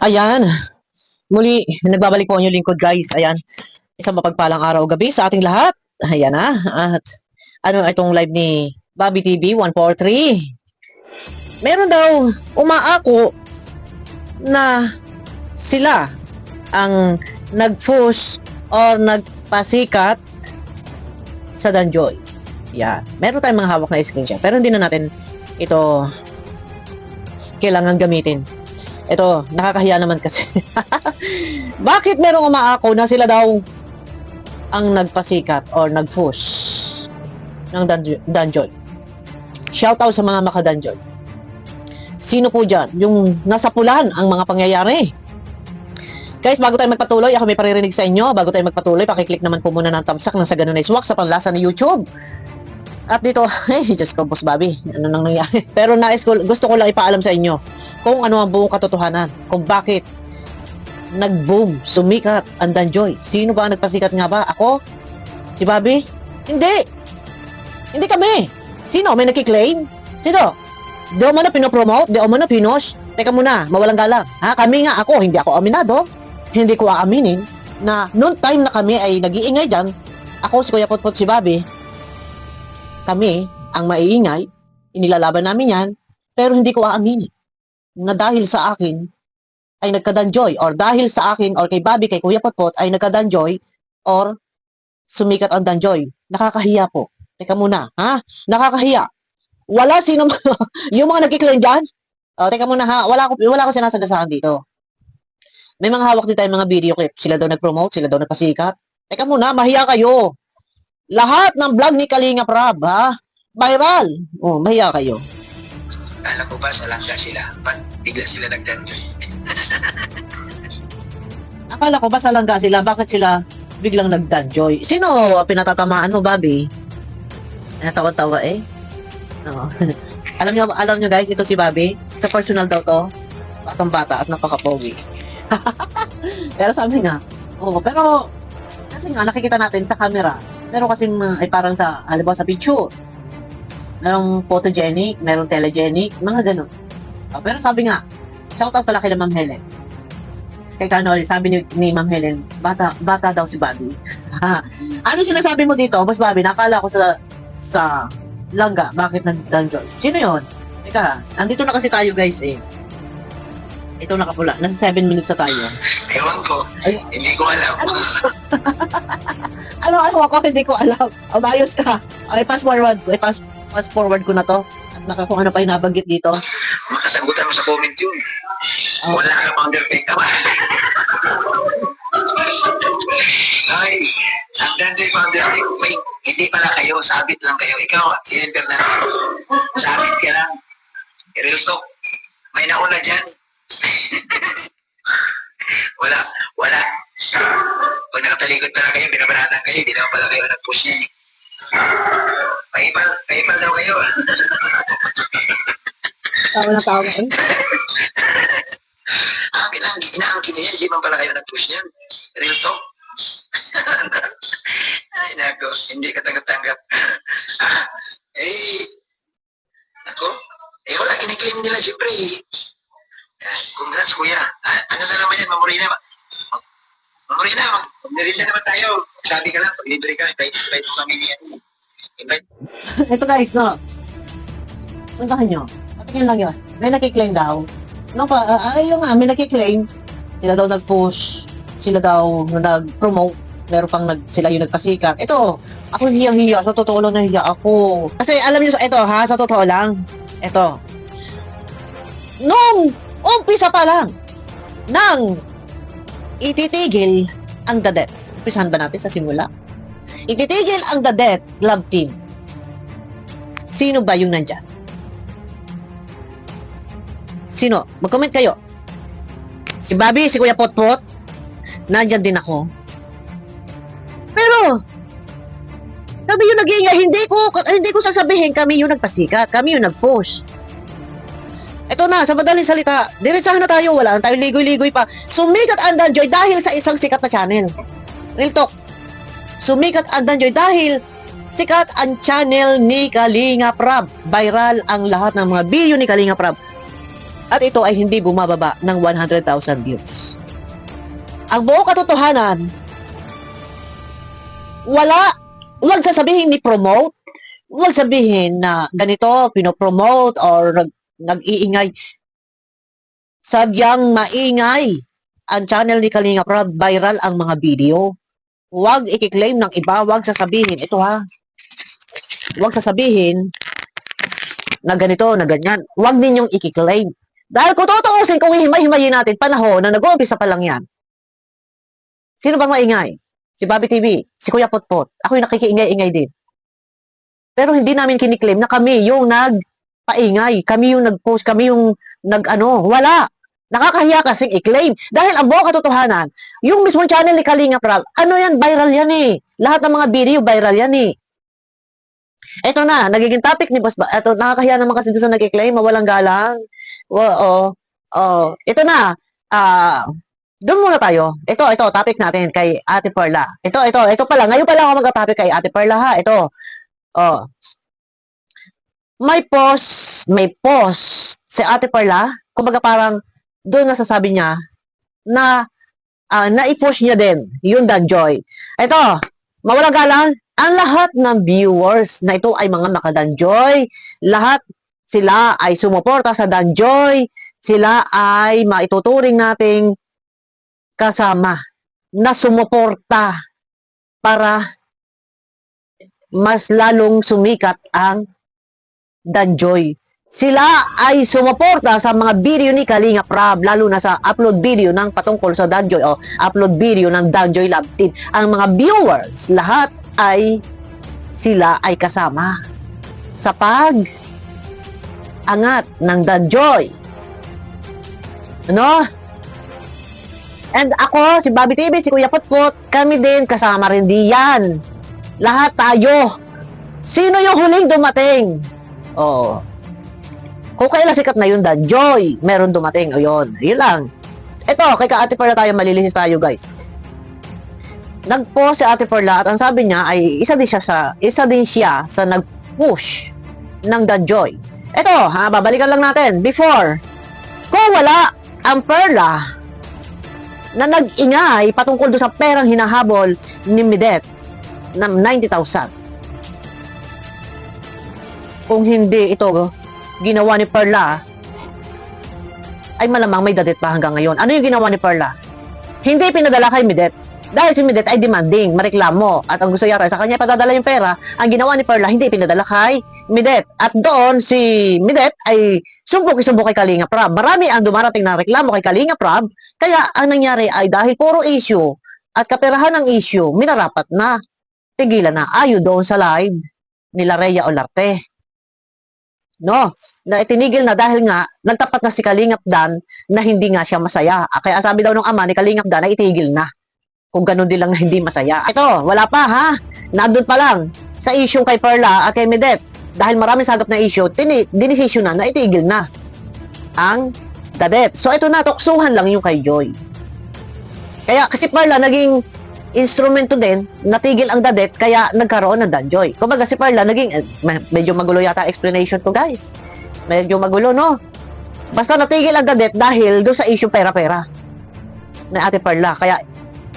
Ayan, muli, nagbabalik po ang inyong lingkod guys. Ayan, isang mapagpalang araw gabi sa ating lahat. Ayan na, at ano itong live ni Bobby TV 143. Meron daw umaako na sila ang nag-push or nagpasikat sa Danjoy. Yan, meron tayong mga hawak na screenshot pero hindi na natin ito kailangan gamitin. Ito, nakakahiya naman kasi. Bakit merong umaako na sila daw ang nagpasikat or nag-push ng Danjoy? Shoutout sa mga maka-Danjoy. Sino po dyan? Yung nasa pulan ang mga pangyayari. Guys, bago tayo magpatuloy, ako may paririnig sa inyo. Bago tayo magpatuloy, pakiclick naman po muna ng thumbs up nang sa ganun ay swak sa panlasa ng YouTube. At dito, Diyos ko, Boss Bobby, ano nang nangyari? Pero gusto ko lang ipaalam sa inyo kung ano ang buong katotohanan, kung bakit nag-boom, sumikat ang Danjoy. Sino ba ang nagpasikat nga ba? Ako? Si Bobby? Hindi! Hindi kami! Sino? May nakiklaim? Sino? Di mo na pinopromote? Di mo na pinush? Teka muna, mawalang galang. Ha? Kami nga ako, hindi ako aminado. Hindi ko aaminin na noong time na kami ay nag-iingay dyan, ako, si Kuya Putput, si Bobby, kami ang maiingay, inilalaban namin yan, pero hindi ko aaminin na dahil sa akin ay nagka-Danjoy or dahil sa akin or kay Bobby, kay Kuya Potpot ay nagka-Danjoy or sumikat ang Danjoy. Nakakahiya po. Teka muna, ha? Nakakahiya. Wala sino yung mga nagkiklaim dyan? Teka muna ha, wala ko sinasagasaan dito. May mga hawak din tayong mga video clip. Sila daw nag-promote, sila daw nagpasikat. Teka muna, mahiya kayo. Lahat ng vlog ni Kalinga Prab, ha? Viral. Oh, mahiya kayo. Kala ko ba sa langga sila? Ba't bigla sila nagdanjoy? Akala ko ba sa langga sila? Bakit sila biglang nagdanjoy? Sino pinatatamaan mo, Bobby? Tawa-tawa eh. Oo. alam nyo guys, ito si Bobby. Sa personal daw to. Batang bata at napaka-pogi. Pero sabi nga, pero kasi nga nakikita natin sa camera. Pero kasi ay parang sa, halimbawa sa picture. Merong photogenic, merong telegenic, mga ganun. Pero sabi nga, shoutout pala kay Ma'am Helen. Kay Kanol, sabi ni Ma'am Helen, bata daw si Bobby. Ano sinasabi mo dito, Boss Bobby? Nakala ko sa langga, bakit nag-Danjoy? Sino yon? Teka, andito na kasi tayo guys eh. Ito nakapula, nasa 7 minutes na tayo. Ewan ko, hindi ko alam. Ano ako, hindi ko alam. Maayos ka. Okay, pass forward ko na to. At kung ano pa yung nabanggit dito. Makasagutan mo sa comment yun. Wala ka pang perfect ka ba? Ay, ang danjoy founder, wait, hindi pala kayo, sabit lang kayo. Ikaw, in-enter na. Sabit ka lang. Real talk. May nauna dyan. Wala. Pag nakatalikod pala kayo, binabanatan kayo, hindi naman pala kayo nag-push yan eh. Paipal daw kayo. Tawa na tawa eh. Inaangkin nyo yan, hindi man pala kayo nag-push yan. Real talk. Ay, nako, hindi ka tanggap-tanggap. Nako, wala kiniklaim nila, siyempre. Congrats, kuya. Ano na naman yan, Mamorina? Mamorina, magnirinda naman tayo. Sabi ka lang, pag libre ka, invite mo kami niyan. Invite. Ito guys, no. Puntahan nyo. Patingin lang yun. May nakiklaim daw. Ayun nga, may nakiklaim. Sila daw nag-push. Sila daw nag-promote. Meron pang sila yung nagpasikat. Ito, ako hiyang-hiya. Sa totoo lang nahiya ako. Kasi alam niyo, ito ha, sa totoo lang. Ito. Nung umpisa pa lang nang ititigil ang The Death. Umpisahan ba natin sa simula? Ititigil ang The Death Love Team. Sino ba yung nandyan? Sino? Mag-comment kayo. Si Bobby, si Kuya Potpot, nandyan din ako. Pero, kami yung nag-iingay, hindi ko sasabihin kami yung nagpasikat, kami yung nag-push. Ito na, sa madaling salita, diretsahan na tayo, wala tayong ligoy-ligoy pa. Sumikat ang Danjoy dahil sa isang sikat na channel. Real talk. Sumikat ang Danjoy dahil sikat ang channel ni Kalinga Prab. Viral ang lahat ng mga video ni Kalinga Prab. At ito ay hindi bumababa ng 100,000 views. Ang buong katotohanan, wag sasabihin ni promote, wag sabihin na ganito, pinopromote or nag-iingay. Sadyang maingay ang channel ni Kalinga Prab, viral ang mga video. Wag i-claim ng iba, wag sasabihin, ito ha, wag sasabihin na ganito, na ganyan. Wag ninyong i-claim. Dahil kung tutuusin, kung hihimay-himayin natin, panahon na nag-uumpisa pa lang yan, sino bang maingay? Si Bobby TV, si Kuya Potpot, ako yung nakikiingay-ingay din. Pero hindi namin kiniklaim na kami yung nagpaingay, kami yung nag-post, kami yung wala. Nakakahiya kasing i-claim. Dahil ang buong katotohanan, yung mismong channel ni Kalinga Prab, yan, viral yan eh. Lahat ng mga video, viral yan eh. Ito na, nagiging topic ni Boss. Ito, nakakahiya naman kasi doon sa nag-claim, mawalang galang. Ito na, doon muna tayo. Ito, topic natin kay Ate Perla. Ito pala. Ngayon pala ako mag-topic kay Ate Perla ha. Ito. May post si Ate Perla. Kumbaga parang doon nasasabi niya na na-i-push niya din yung Danjoy. Ito, mawalang galang, ang lahat ng viewers na ito ay mga maka-Danjoy. Lahat sila ay sumuporta sa Danjoy. Sila ay maituturing nating kasama na sumuporta para mas lalong sumikat ang Danjoy. Sila ay sumuporta sa mga video ni Kalinga Prab, lalo na sa upload video ng patungkol sa Danjoy o upload video ng Danjoy Love Team. Ang mga viewers, lahat ay sila ay kasama sa pag-angat ng Danjoy. Ano? And ako, si Bobby TV, si Kuya Potpot, kami din, kasama rin diyan. Lahat tayo. Sino yung huling dumating? Kung kailan sikat na yun, Danjoy, meron dumating. Yun lang. Ito, kay Ate Perla tayo, malilihis tayo, guys. Nag-post si Ate Perla at ang sabi niya ay isa din siya sa nag-push ng Danjoy. Ito, babalikan lang natin. Before, kung wala ang Perla na nag-ingay patungkol doon sa perang hinahabol ni Midet ng 90,000. Kung hindi ito ginawa ni Perla, ay malamang may dadet pa hanggang ngayon. Ano yung ginawa ni Perla? Hindi pinadala kay Midet. Dahil si Midet ay demanding, mareklamo. At ang gusto yata sa kanya padadala yung pera, ang ginawa ni Perla, hindi pinadala kay Midet. At doon, si Midet ay sumbok-sumbok kay Kalinga Prab. Marami ang dumarating na reklamo kay Kalinga Prab. Kaya ang nangyari ay dahil puro issue at kaperahan ng issue, minarapat na tigilan na ayo doon sa live nila Rhea Olarte. No, na itinigil na dahil nga nagtapat na si Kalingap Dan na hindi nga siya masaya. Kaya sabi daw ng ama ni Kalingap Dan na itigil na. Kung ganun din lang na hindi masaya. Ito, wala pa ha. Nandun pa lang sa issue kay Perla at kay Midet. Dahil maraming sagap na issue, dinesisyon na itigil na ang dadet. So ito na, tuksuhan lang yung kay Joy. Kaya kasi Perla naging instrumento din, natigil ang dadet, kaya nagkaroon ng Danjoy. Kumbaga si Perla naging, medyo magulo yata explanation ko guys. Medyo magulo, no? Basta natigil ang dadet dahil doon sa issue pera-pera na Ate Perla. Kaya,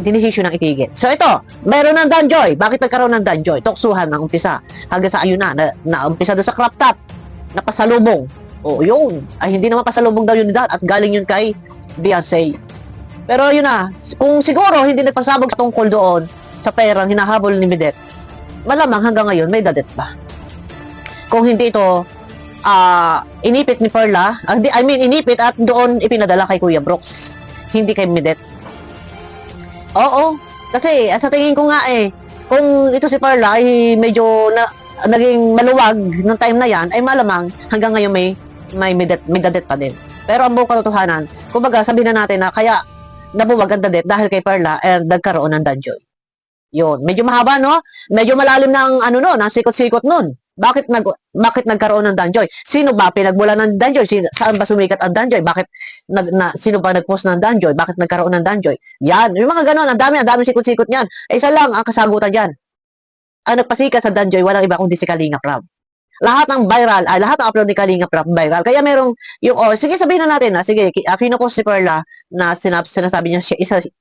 dinesisyon ng itigil. So ito, meron ng Danjoy. Bakit nagkaroon ng Danjoy? Tuksuhan ng umpisa. Hanggang sa ayun na umpisa doon sa crop top. Napasalubong. Yun. Ay, hindi naman pasalubong daw yun at galing yun kay Beyonce. Pero yun na, kung siguro hindi nagpasabog sa tungkol doon sa perang hinahabol ni Midet, malamang hanggang ngayon may dadet pa. Kung hindi ito inipit ni Perla, inipit at doon ipinadala kay Kuya Brooks, hindi kay Midet. Oo, kasi sa tingin ko nga kung ito si Perla ay medyo naging maluwag nung time na yan, ay malamang hanggang ngayon may dadet pa din. Pero ang buong katotohanan, kumbaga sabihin na natin na kaya nabuwag ang dadet dahil kay Perla nagkaroon ng Danjoy. Yun, medyo mahaba no? Medyo malalim ng ng sikot-sikot nun. Bakit nagkaroon ng Danjoy? Sino ba pinagmula ng Danjoy? Saan ba sumikat ang Danjoy? Bakit sino ba nag-post ng Danjoy? Bakit nagkaroon ng Danjoy? Yan, yung mga ganon, ang dami sikot-sikot niyan. Isa lang ang kasagutan diyan. Ang nagpasikat sa Danjoy, walang iba kundi si Kalinga Prab. lahat ng viral, lahat ng upload ni Kalinga Prab viral. Kaya merong yung, sige sabihin na natin na, sige, kinupost si Perla na sinasabi niya,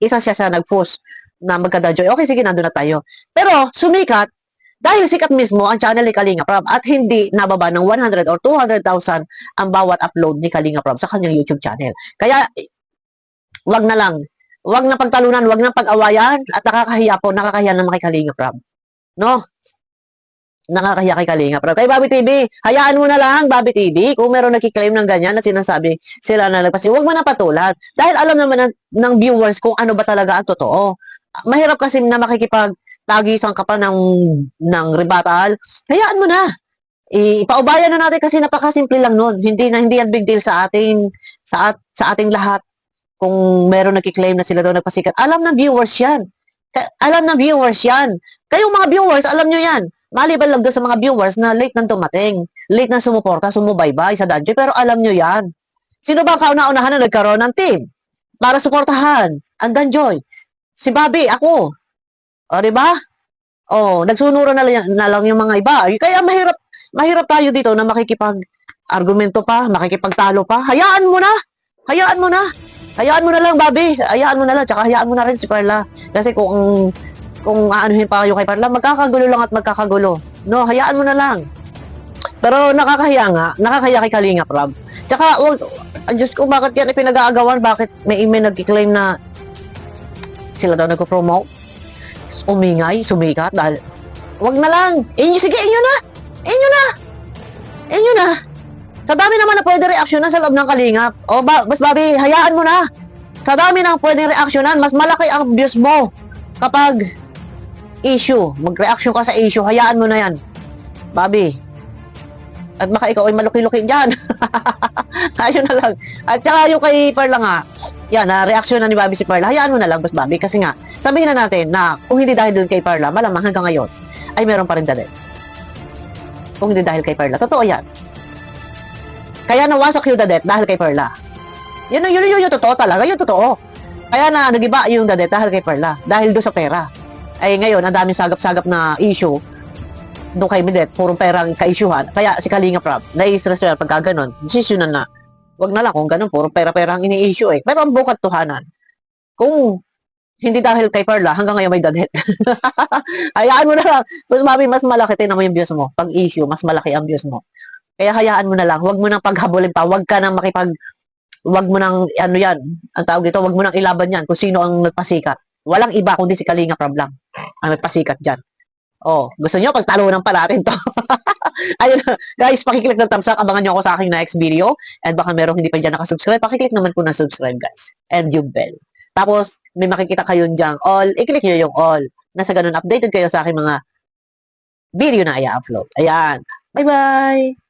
isa siya sa nag-post na magkadadjoy. Okay, sige, nandun na tayo. Pero, sumikat, dahil sikat mismo ang channel ni Kalinga Prab at hindi nababa ng 100 or 200,000 ang bawat upload ni Kalinga Prab sa kanyang YouTube channel. Kaya, wag na lang. Wag na pagtalunan, wag na pag-awayan at nakakahiya naman kay Kalinga Prab. No? Nakakahiya kay Kalinga Prab. Kay Bobby TV, hayaan mo na lang, Bobby TV, kung meron nagkiklaim ng ganyan na sinasabi sila na nagpasi, huwag mo na patulan. Dahil alam naman ng viewers kung ano ba talaga ang totoo. Mahirap kasi na makikipagtagisan ka pa ng rebuttal. Hayaan mo na. Ipaubayan na natin kasi napakasimple lang nun. Hindi yan big deal sa ating lahat. Kung meron nagkiklaim na sila daw nagpasikat, alam ng viewers yan. Alam ng viewers yan. Kayong mga viewers, alam nyo yan. Maliban lang doon sa mga viewers na late nang dumating, late nang sumuporta, sumubaybay sa Danjoy, pero alam nyo yan. Sino ba ang kauna-unahan na nagkaroon ng team para suportahan ang Danjoy? Si Bobby, ako. O, di ba? O, nagsunuran na lang yung mga iba. Kaya mahirap tayo dito na makikipag-argumento pa, makikipagtalo pa. Hayaan mo na. Hayaan mo na. Hayaan mo na lang, Bobby. Hayaan mo na lang. Tsaka hayaan mo na rin si Perla. Kasi kung aanuhin pa kayo kay Perla, magkakagulo lang at magkakagulo. No, hayaan mo na lang. Pero nakakahiya nga, nakakahiya kay Kalinga Prab. Tsaka, Diyos ko, bakit yan ipinag-aagawan? Bakit may email nag-claim na sila daw nagpo-promote? Umingay, sumikat, dahil, wag na lang. Sige, inyo na. Inyo na. Sa dami naman na pwede reaksyonan sa loob ng Kalingap. Mas Bobby, hayaan mo na. Sa dami nang pwedeng reaksyonan, mas malaki ang views mo kapag issue. Mag-reaction ka sa issue, hayaan mo na yan. Bobby. At baka ikaw ay maluki-luki dyan. Ayun na lang. At saka yung kay Perla nga, yan, reaction na ni Bobby si Perla, hayaan mo na lang, Boss Bobby. Kasi nga, sabihin na natin na kung hindi dahil doon kay Perla, malamang hanggang ngayon, ay meron pa rin dalit. Kung hindi dahil kay Perla. Totoo yan. Kaya nawasak yung dadet dahil kay Perla. Yun yung totoo talaga, yung totoo. Kaya na nagiba yung dadet dahil kay Perla. Dahil doon sa pera. Ay ngayon, ang daming sagap-sagap na issue doon kay Midet, purong pera ang ka-issuehan. Kaya si Kalinga Prab, nai-stress na pagka ganun, desisyonan na. Wag na lang kung ganun, purong pera-pera ang ini-issue eh. Pero ang bukat tuhanan, kung hindi dahil kay Perla, hanggang ngayon may dadet. Hayaan mo na lang. Mas Bobby, mas malaki, tinan mo yung views mo. Pag issue, mas malaki ang views mo. Kaya hayaan mo na lang. Huwag mo nang paghabulin pa. Huwag ka nang huwag mo nang, ano yan, ang tawag dito, huwag mo nang ilaban yan kung sino ang nagpasikat. Walang iba kundi si Kalinga Prab lang ang nagpasikat dyan. Gusto nyo, pagtalunan pa natin to. Ayun, guys, pakiclick ng thumbs up. Abangan nyo ako sa aking next video. And baka merong hindi pa dyan nakasubscribe, pakiclick naman po ng subscribe, guys. And yung bell. Tapos, may makikita kayo dyan all. I-click nyo yung all. Nasa ganun, updated kayo sa aking mga video na i-upload. Ayan. Bye-bye!